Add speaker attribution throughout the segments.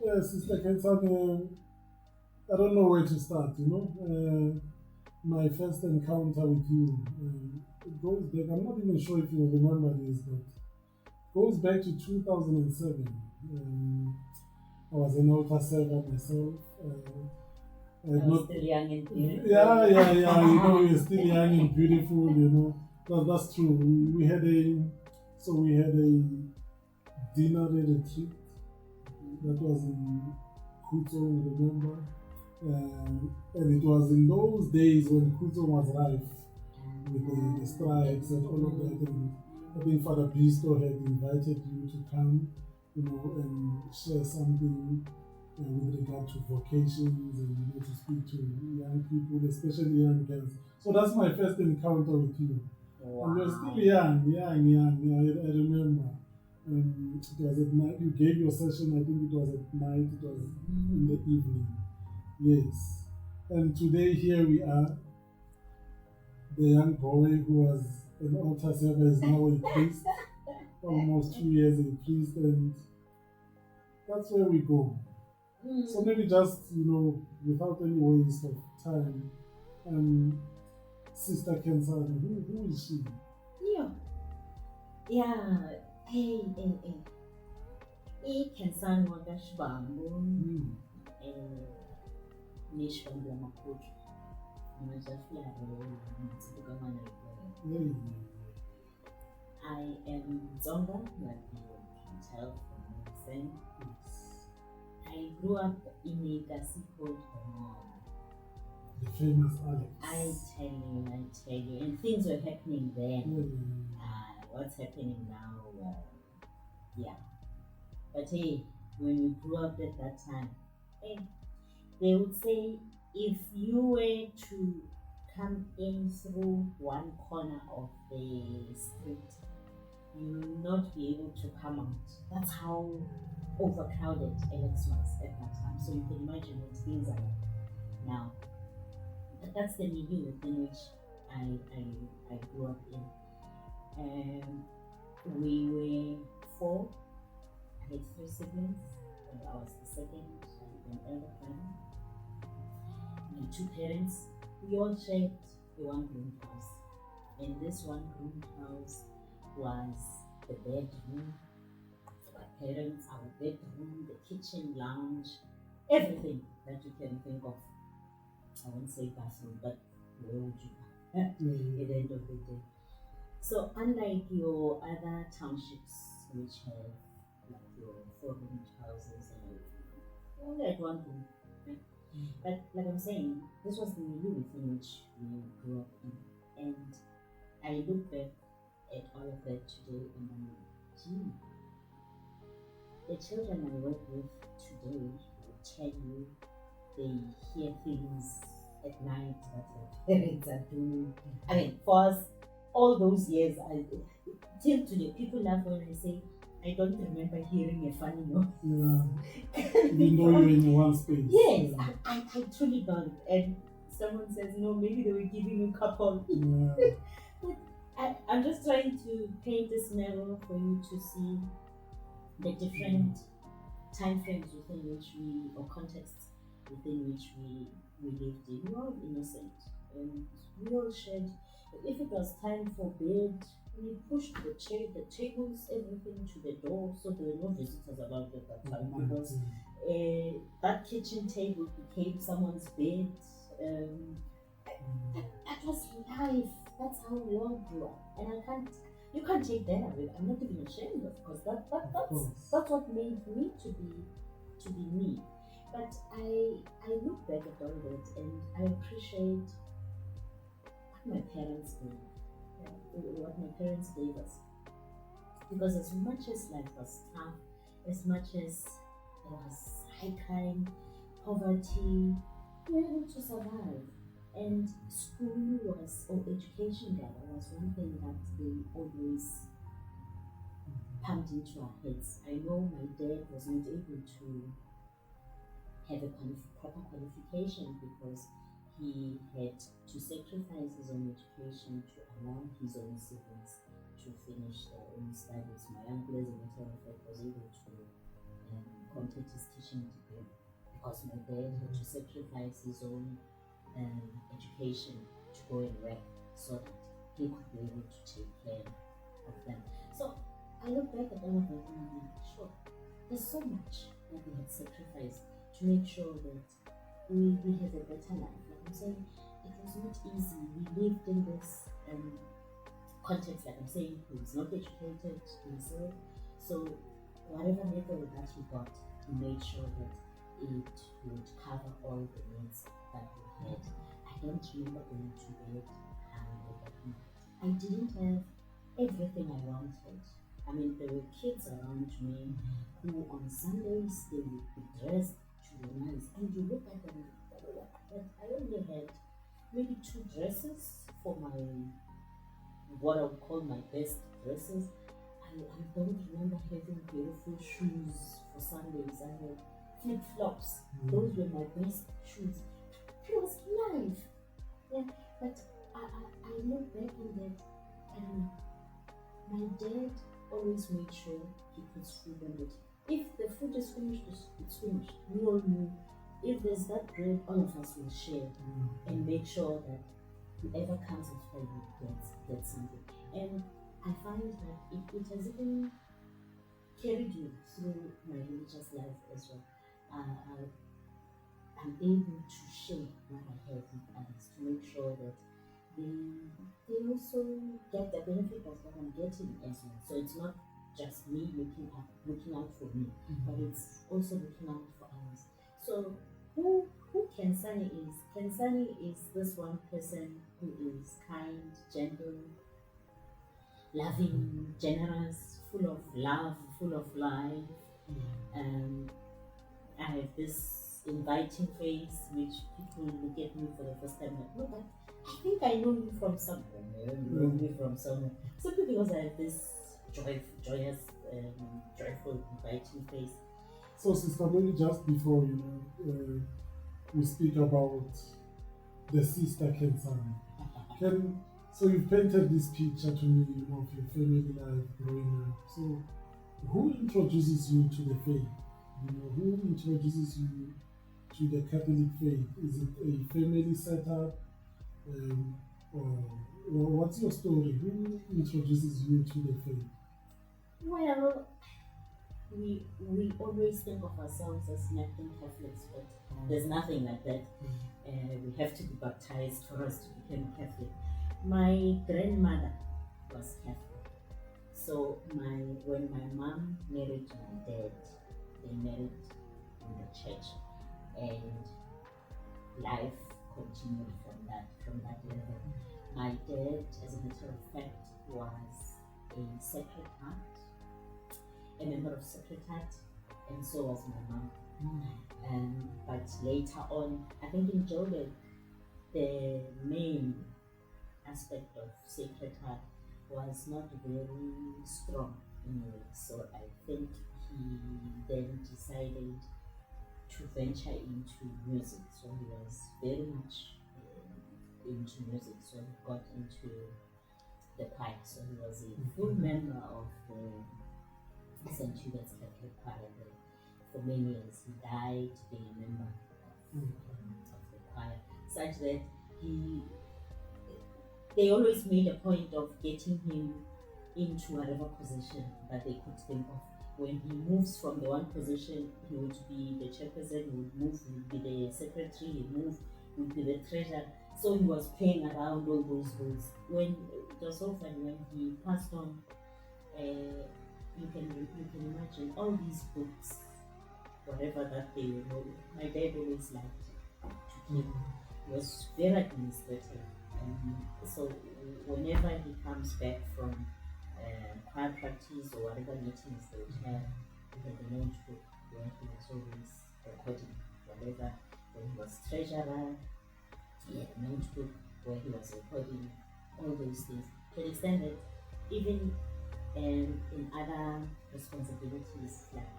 Speaker 1: Sister Nkhensani, I don't know where to start, my first encounter with you, it goes back, I'm not even sure if you remember this, but it goes back to 2007. I was an altar server myself. I
Speaker 2: was
Speaker 1: not,
Speaker 2: still young and beautiful.
Speaker 1: yeah, you're still young and beautiful. That's true. We had a dinner retreat that was in Kuto, remember? And it was in those days when Kuto was rife with the strikes and all of that. And I think Father Bisto had invited you to come, and share something with regard to vocations and to speak to young people, especially young girls. So that's my first encounter with you.
Speaker 2: Wow.
Speaker 1: And you're still young. I remember. It was at night. You gave your session. I think it was at night. It was in the evening. Yes. And today here we are. The young boy who was an altar server is now a priest. Almost 2 years a priest, and that's where we go. So maybe just, without any waste of time, Sister Nkhensani, who is she?
Speaker 2: Yeah. Hey. Nkhensani waka Shibambu. Shibambu amakhuthu. I am Zonga, like you can tell from my accent. I grew up in a Gasi called
Speaker 1: the famous Alex.
Speaker 2: I tell you, and things were happening then. What's happening now? Yeah. But hey, when we grew up at that time, they would say if you were to come in through one corner of the street, you will not be able to come out. That's how overcrowded Alex was at that time. So you can imagine what things are like now. But that's the milieu within which I grew up in. We were four. I had three siblings. I was the second, an elder brother. My two parents, we all shared a one-room house. And this one-room house was the bedroom, my parents, our bedroom, the kitchen, lounge, everything that you can think of. I won't say bathroom, but where would you go at the end of the day? So unlike your other townships, which have like your four-room houses and everything, we only had one room. Right? But like I'm saying, this was the milieu within which we grew up in. And I look back at all of that today and I'm like, gee, the children I work with today will tell you they hear things at night that their parents are doing. I mean, for us, all those years, till today, people laugh when I say, I don't remember hearing a funny noise.
Speaker 1: Even though you're in one space.
Speaker 2: Yes, I truly don't. And someone says, no, maybe they were giving you couple. But I'm just trying to paint a scenario for you to see the different time frames within which or contexts within which we lived in. We were all innocent and we all shared. If it was time for bed, we pushed the tables, everything to the door, so there were no visitors allowed at that time because that kitchen table became someone's bed. That was life. That's how we all grew up, and you can't take that away. I'm not even ashamed of, because that's what made me to be me. But I look back at all that and I appreciate what my parents gave us. Because as much as life was tough, as much as there was high crime, poverty, we were able to survive. And school or education was one thing that they always pumped into our heads. I know my dad was not able to have a proper qualification because he had to sacrifice his own education to allow his own siblings to finish their own studies. My uncle, as a matter of fact, was able to wanted his teaching degree because my dad had to sacrifice his own education to go and work so that he could be able to take care of them. So I look back at all of that and I'm like, sure, there's so much that we had sacrificed to make sure that we have a better life. Like I'm saying, it was not easy. We lived in this context, like I'm saying, he was not educated himself. So whatever little that he got, he made sure that it would cover all the needs that we had. I don't remember going to bed hungry that night. I didn't have everything I wanted. I mean, there were kids around me who on Sundays they would be dressed to the nines, and you look at them, but I only had maybe 2 dresses for my, what I would call my best dresses. I don't remember having beautiful shoes for Sundays. I had flip-flops. Those were my best shoes. It was life. Yeah, but I look back on that, and my dad always made sure he puts food on it. If the food is finished, it's finished. We all knew if there's that bread, all of us will share and make sure that whoever comes after you gets something. And I find that it has even carried me through my religious life as well. I'm able to share what I have with others to make sure that they also get the benefit of what I'm getting as well. So it's not just me looking out for me, but it's also looking out for others. So who Nkhensani is? Nkhensani is this one person who is kind, gentle, loving, generous, full of love, full of life. I have this inviting face which people look at me for the first time like, no, but I think I know you from somewhere. You know me from somewhere. Simply because I have this joyous, joyful, inviting face.
Speaker 1: So, Sister Mary, just before we speak about the sister Nkhensani, so you've painted this picture to me, of your family life growing up. So, who introduces you to the faith? Who introduces you to the Catholic faith? Is it a family setup? Or what's your story? Who introduces you to the faith?
Speaker 2: Well, we always think of ourselves as nothing Catholics, but there's nothing like that. We have to be baptized for us to become Catholic. My grandmother was Catholic, so when my mom married my dad, they married in the church, and life continued from that level. My dad, as a matter of fact, was a Sacred Heart, a member of Sacred Heart, and so was my mom. But later on, I think in Joburg, the main aspect of Sacred Heart was not very strong in a way. So I think he then decided to venture into music. So he was very much into music. So he got into the choir. So he was a full member of the St. Hubert's Catholic Choir. For many years, he died being a member of the choir, such that they always made a point of getting him into whatever position that they could think of. When he moves from the one position, he would be the chairperson, he would move, he would be the secretary, he would be the treasurer. So he was playing around all those roles. When it was so funny when he passed on, you can imagine all these books, whatever that they were. My dad always liked to keep. He was very administrative. So whenever he comes back from choir practice or whatever meetings they would have, he had a notebook where he was always recording whatever. When he was treasurer, he had a notebook where he was recording all those things. To the extent that even in other responsibilities, like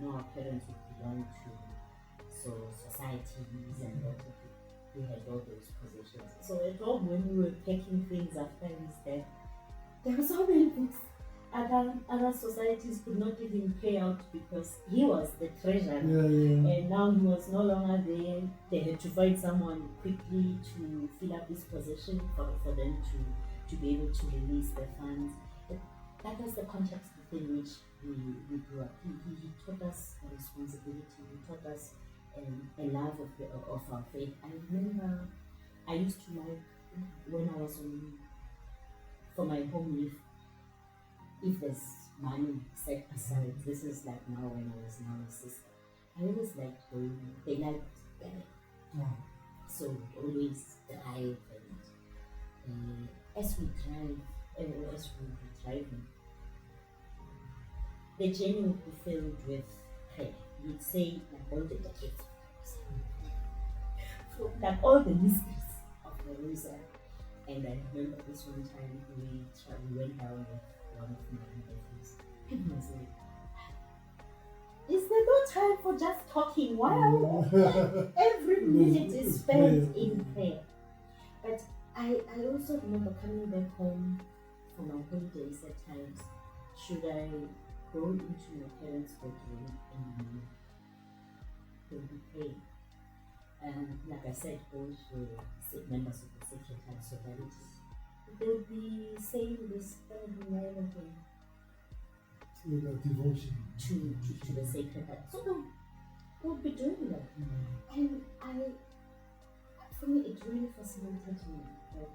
Speaker 2: our parents would belong to societies and all of it. We had all those positions. So at home, when we were packing things after his death, there were so many books. Other other societies could not even pay out because he was the treasurer.
Speaker 1: Yeah.
Speaker 2: And now he was no longer there. They had to find someone quickly to fill up his position for them to be able to release the funds. But that was the context within which we grew up. He taught us a responsibility. He taught us a love of our faith. I remember I used to like when I was for my home leave, if there's money set aside, this is like now when I was now a sister. I always liked going, they liked driving. So we always drive and as we drive, as we were driving, the journey would be filled with prayer. You'd say like all the decades, like all the mysteries of the rosary. And I remember this one time we went down with one of my nephews. And he was like, is there no time for just talking? Why are every minute is spent in prayer? But I also remember coming back home for my holidays at times. Should I go into my parents' bedroom and they would be praying? Like I said, those were members of the Sacred Heart Society. They would be saying this every night again.
Speaker 1: With a devotion
Speaker 2: to the Sacred Heart. So they would be doing that. And for me, it really fascinated me that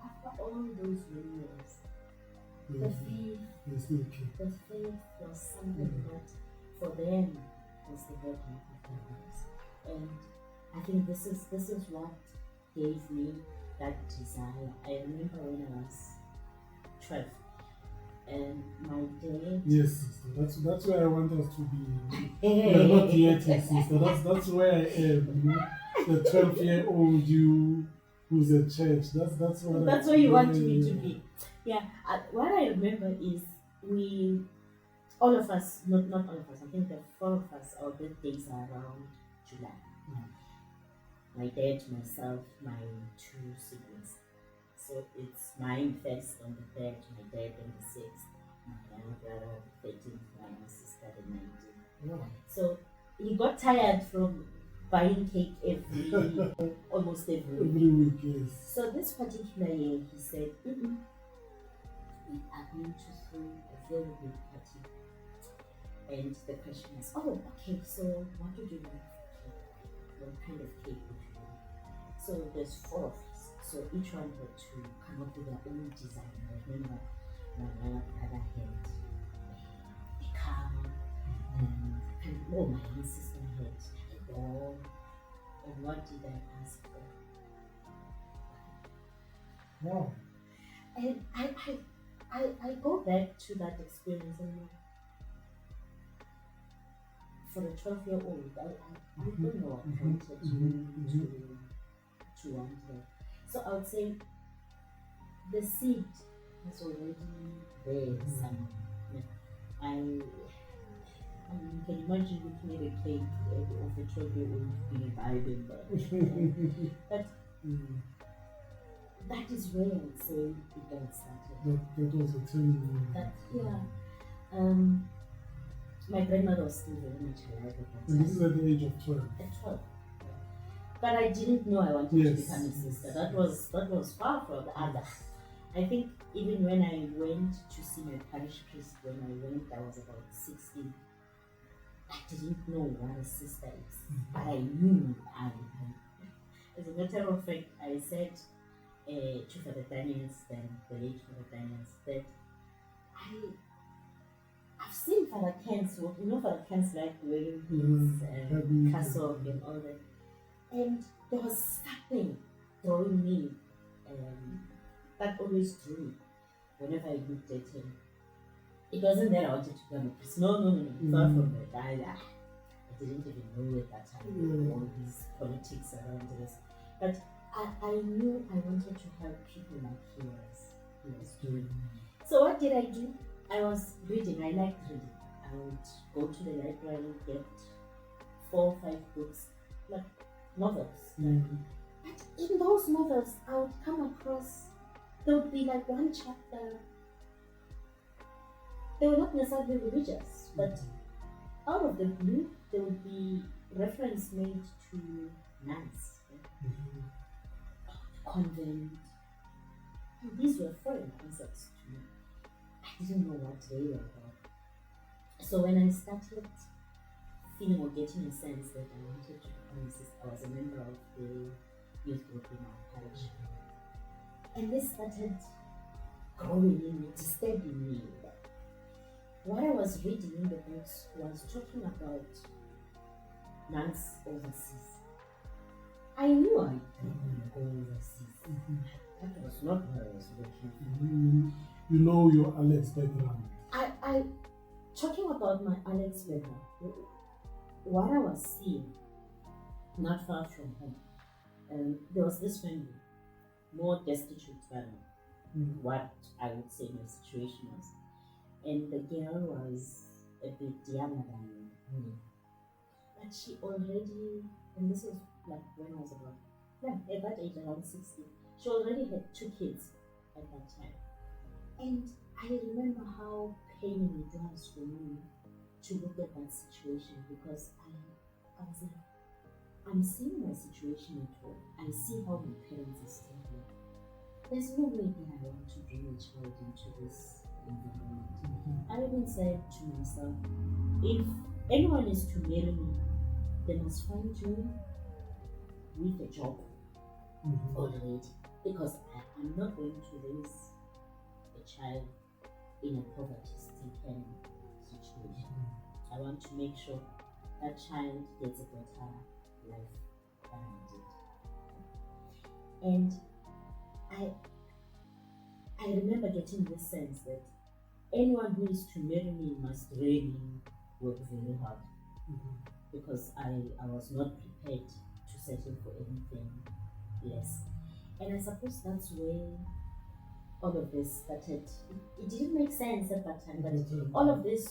Speaker 2: after all those many years, the faith was something that for them was the bedrock of their lives. And I think this is what gave me that desire. I remember when I was 12 and my dad.
Speaker 1: Yes, sister. That's where I want us to be. We are not yet, sister. That's where I am. The 12-year-old you who's at church. That's
Speaker 2: where you want me to be. Yeah. What I remember is all of us, not all of us. I think the 4 of us. Our birthdays are around July. My dad, myself, my 2 siblings. So it's mine first on the 3rd, my dad on the 6th, my younger brother on the 13th, my sister the 19th.
Speaker 1: Yeah.
Speaker 2: So he got tired from buying cake almost every
Speaker 1: week. Yes.
Speaker 2: So this particular year he said, we are going to throw a very big party. And the question is, okay, so what would you like for cake? What kind of cake would you like? So there's 4 of us. So each one had to come up with their own design. I remember my brother had a car, and my young sister had a ball. And what did I ask for?
Speaker 1: Wow.
Speaker 2: And I go back to that experience and for a 12-year-old, I don't know what I wanted to want that. So I would say the seed was already there somewhere. You can imagine looking at a cake of a 12-year-old being vibing, but that is where I would say it got started.
Speaker 1: That was a turning
Speaker 2: point. My grandmother was still very much alive at that time.
Speaker 1: And this is at the age of 12?
Speaker 2: At 12. But I didn't know I wanted to become a sister. That was far from the other. I think even when I went to see my parish priest, I was about 16. I didn't know what a sister is. But I knew as a matter of fact, I said to Father Daniels, then the late Father Daniels, that I've seen Father Ken's work. Father Ken's like wearing his cassock and all that. And there was something drawing me that always drew me whenever I looked at him. It wasn't that I wanted to become a priest. No. Far from that. I didn't even know at that time all these politics around this. But I knew I wanted to help people like he was doing. So what did I do? I was reading. I liked reading. I would go to the library, get 4 or 5 books, like novels. But in those novels, I would come across, there would be like one chapter They were not necessarily religious, but out of the blue, there would be reference made to nuns, convent. And these were foreign concepts to me. I didn't know what they were about. So when I started feeling or getting a sense that I wanted to become a sister, I was a member of the youth group in our parish. And this started growing in me, disturbing me. What I was reading in the books was talking about nuns overseas. I knew I couldn't go overseas. That was not what I was looking for.
Speaker 1: You know your Alex background.
Speaker 2: I talking about my Alex background, what I was seeing, not far from home, there was this family, more destitute family, what I would say my situation was. And the girl was a bit younger than me. But she already, and this was like when I was at that age, around 16, she already had 2 kids at that time. And I remember how paining it was for me to look at that situation, because I was like, I'm seeing my situation at home. I see how my parents are still here. There's no way that I want to bring a child into this environment. I even said to myself, if anyone is to marry me, they must find me with a job already, because I'm not going to raise a child in a poverty-stricken situation. I want to make sure that child gets a better life than I did. And I remember getting this sense that anyone who is to marry me must really work very hard, because I was not prepared to settle for anything less. And I suppose that's where all of this started. It didn't make sense at that time, but all of this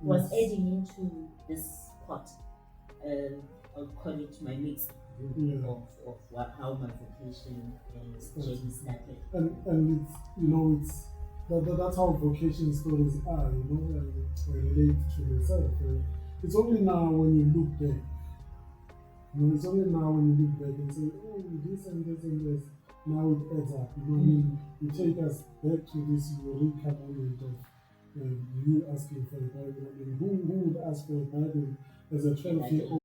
Speaker 2: was adding into this pot. I'll call it my mixed group of how my vocation journey started.
Speaker 1: And it's that's how vocation stories are, relate to yourself. It's only now when you look back. It's only now when you look back and say, oh, this and this and this. Now it adds up. You take us back to this eureka moment of you asking for a Bible. I mean, who would ask for a Bible as a 12-year-old